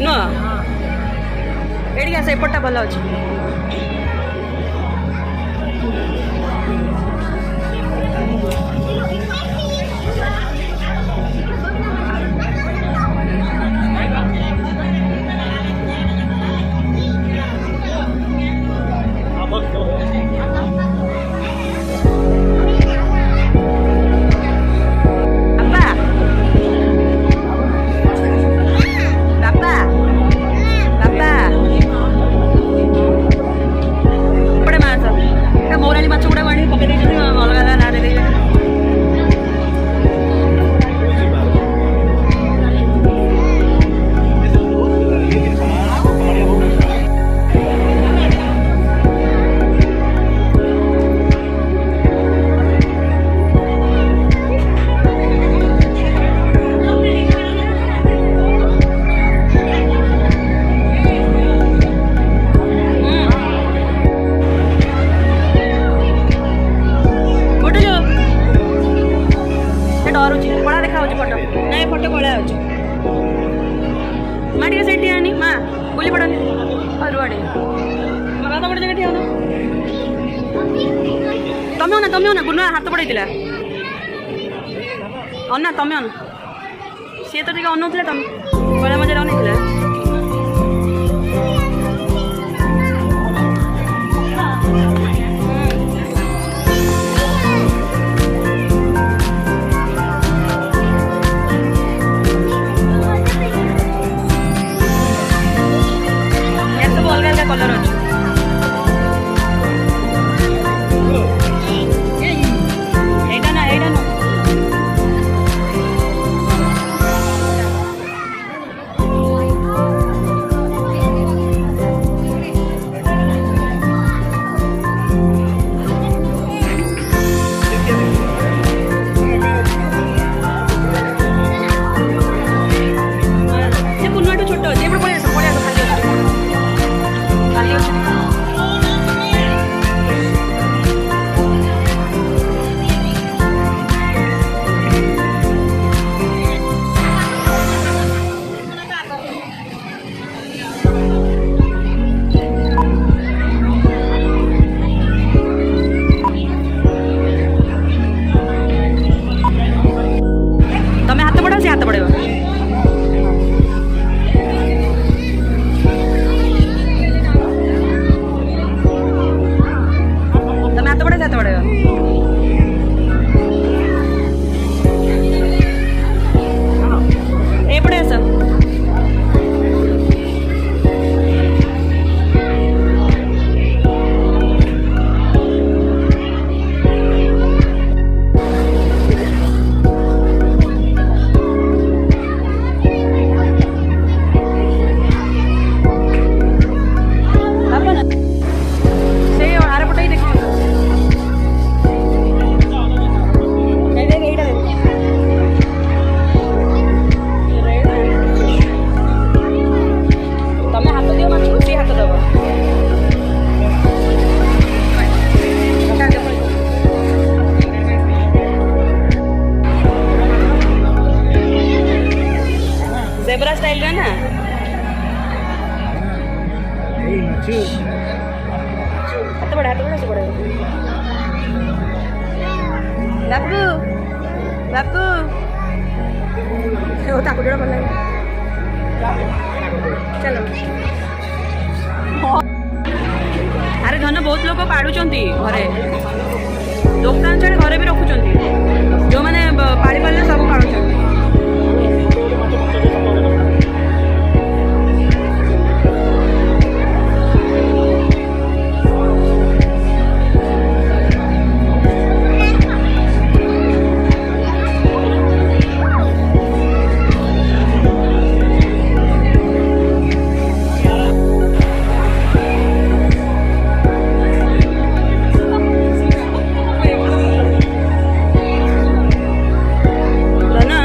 ନୁହଁ ଏଠିକି ଆସ ଏପଟଟା ଭଲ ଅଛି। तमें ना गुना हाथ पड़े अना तमें अना सी तो अनौला तुम गला मजा अनैला सब अलग अलग कलर अच्छे जेब्रा स्टाइल है ना हाथ बड़ा से बड़ा बापू बापू वो ताकू जोड़ा भल चलो अरे धन बहुत लोग पाड़ुचंती घरे दुकान छाड़े घरे भी रखुचंती जो मैंने पाड़ी पाले सब पाड़ुचंती ना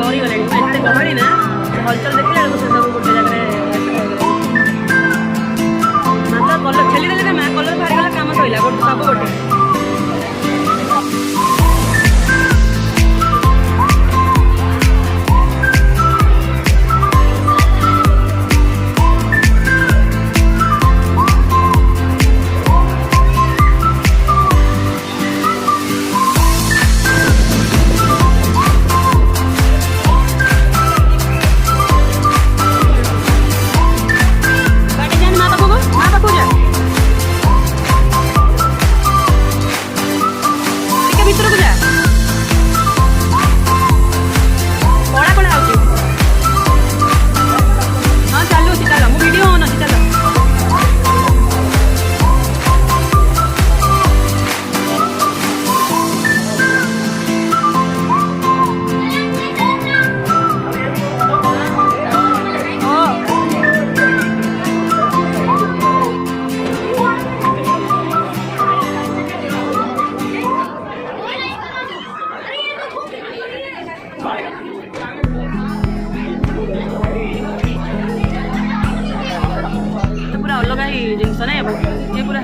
डरी गले एत गहली ना हलचल देखिए से सब गोटे जगह मात्र कलर खेलीदे ना कलर बाहरीगला कम सैला गोटे सब गोटे पूरा अलग ही जिनस ना ये पूरा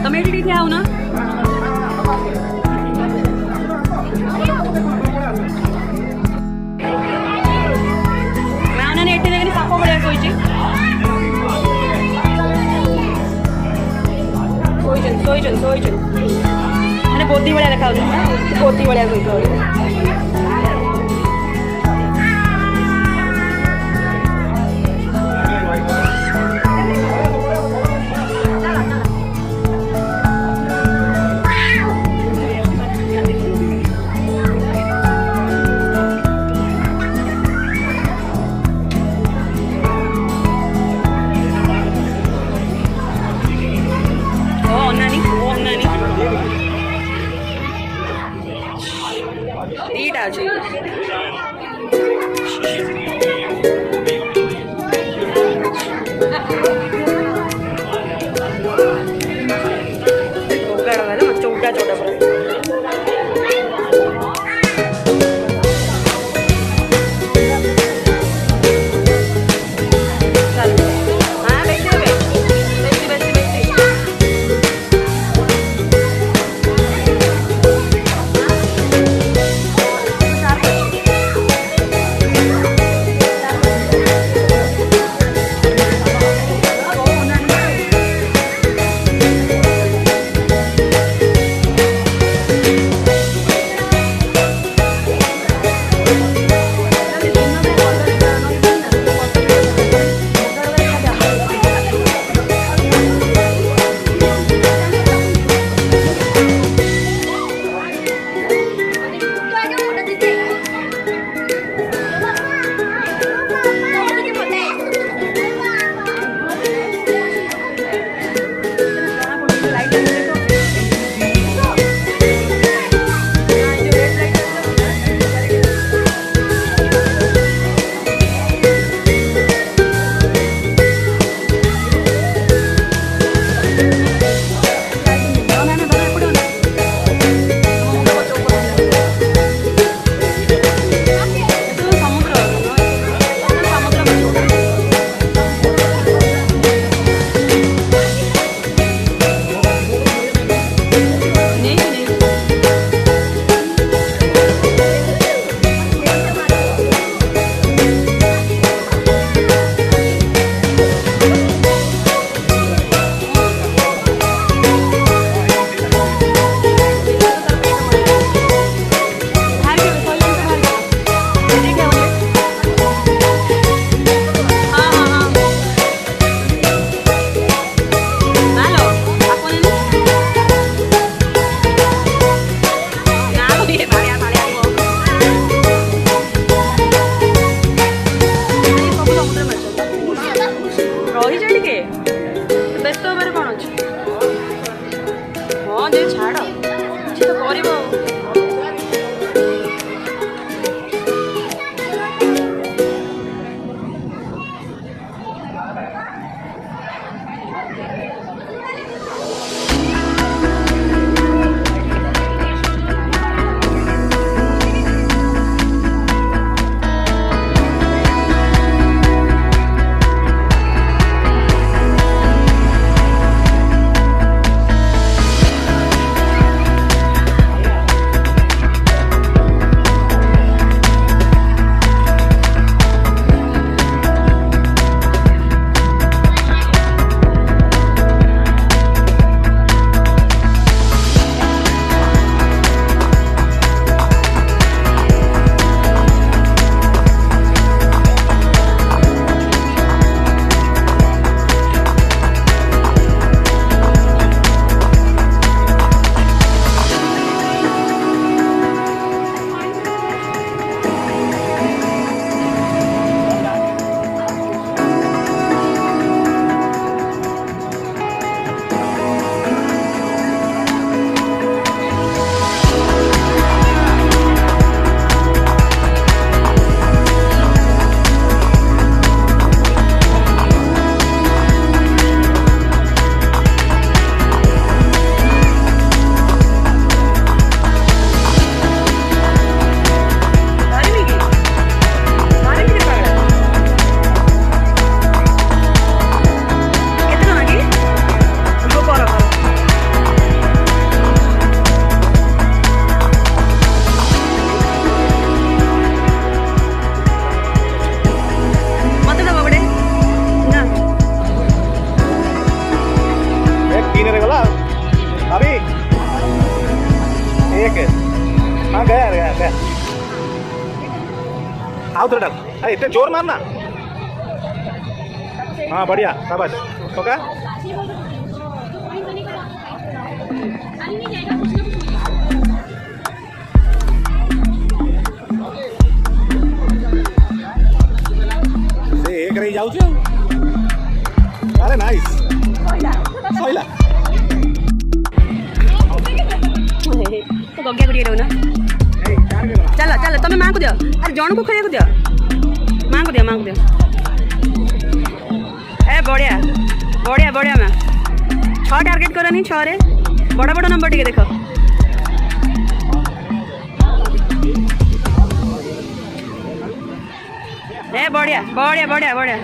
તમે એડી રીતે આવો ના मैं उन्होंने एटी देखनी साप बढ़िया कही शोचन मैंने पोती भाया देखा पोती भाया कही दीटा अच्छी चौटा चौटा ओके हाँ गया गया गया आओ थोड़ा अरे इतने जोर मारना हाँ बढ़िया शाबाश ओके एक रही जाऊ अरे नाइस सैला तो गग्या गुड़िया रहो ना चलो चलो तुम्हें माँ को दियो अरे जन को खाइए दियो माँ को दियो ए बढ़िया बढ़िया बढ़िया माँ 6 टार्गेट करनी 6 रे बड़ बड़ नंबर टिके देख ए बढ़िया बढ़िया बढ़िया बढ़िया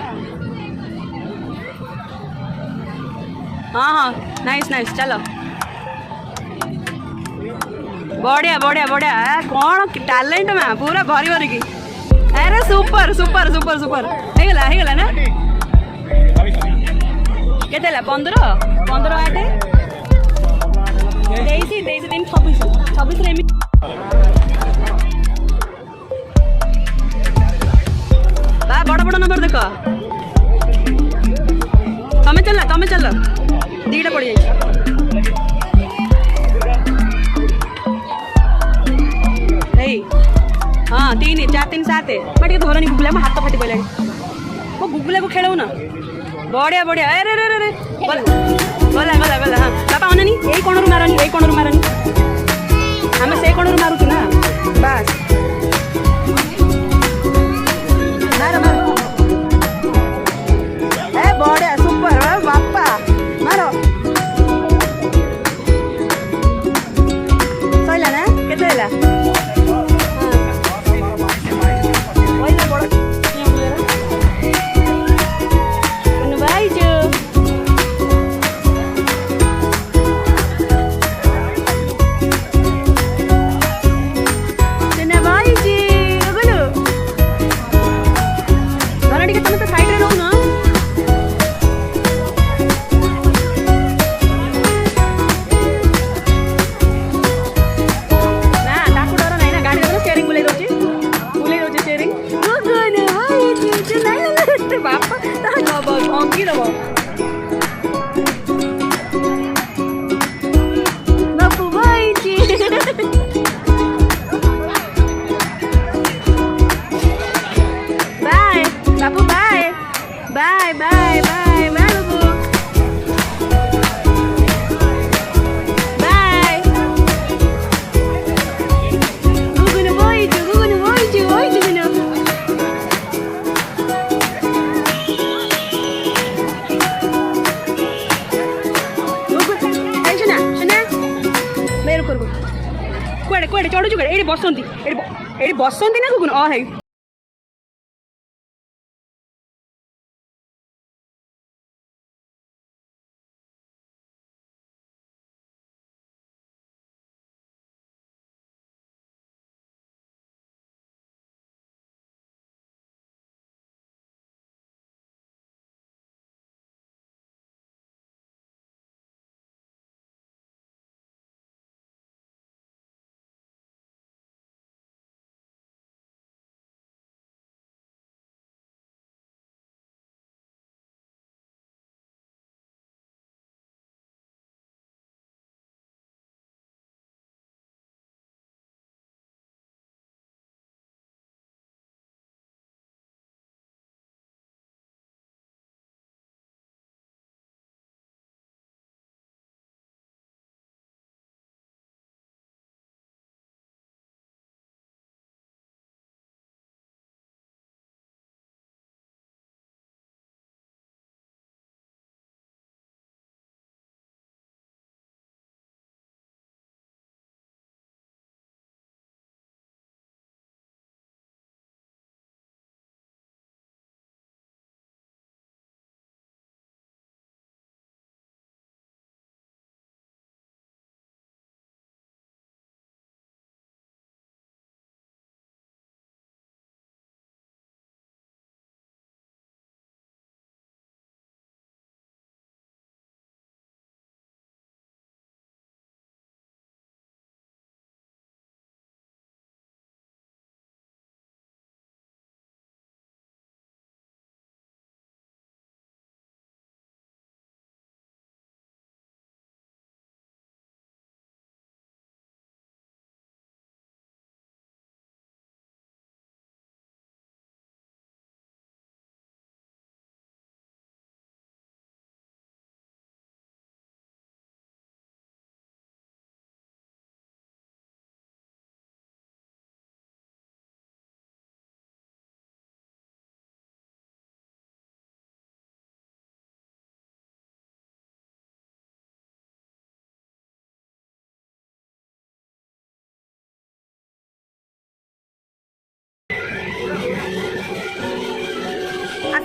हाँ हाँ नाइस नाइस चलो बढ़िया बढ़िया बढ़िया कौन टैलेंट में पूरा भरी भरी की अरे सुपर सुपर सुपर सुपर हेगला ना केते 15 8 23 दिन 26 रे बा बड़ बड़ नंबर देख तमें चल दीटा पड़ जाए हाँ 3 4 3 7 मैं धरनी गुगुला हाथ फाटी पड़ा वो गुगुला को खेल ना बढ़िया बढ़िया अरे रे रे गला गला गला हाँ बापा अनानी यही कोणरू मारनी आम से कोणरू मारुचु ना बास मार मार ए बढ़िया सुपर बापा मारो सैला ना केते Bye, bye, bye, Malibu. Bye. Gugunu boycu, gugunu. Gugu, hey, Shana. Meru korbo. Kuade, chodu juga. Eri bosonti na gugunu. Oh, hey.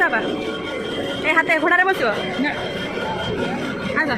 ବାପା ଏ ହାତ ଏ ଘୋଡ଼ାରେ ବସିବ ନା ଆସ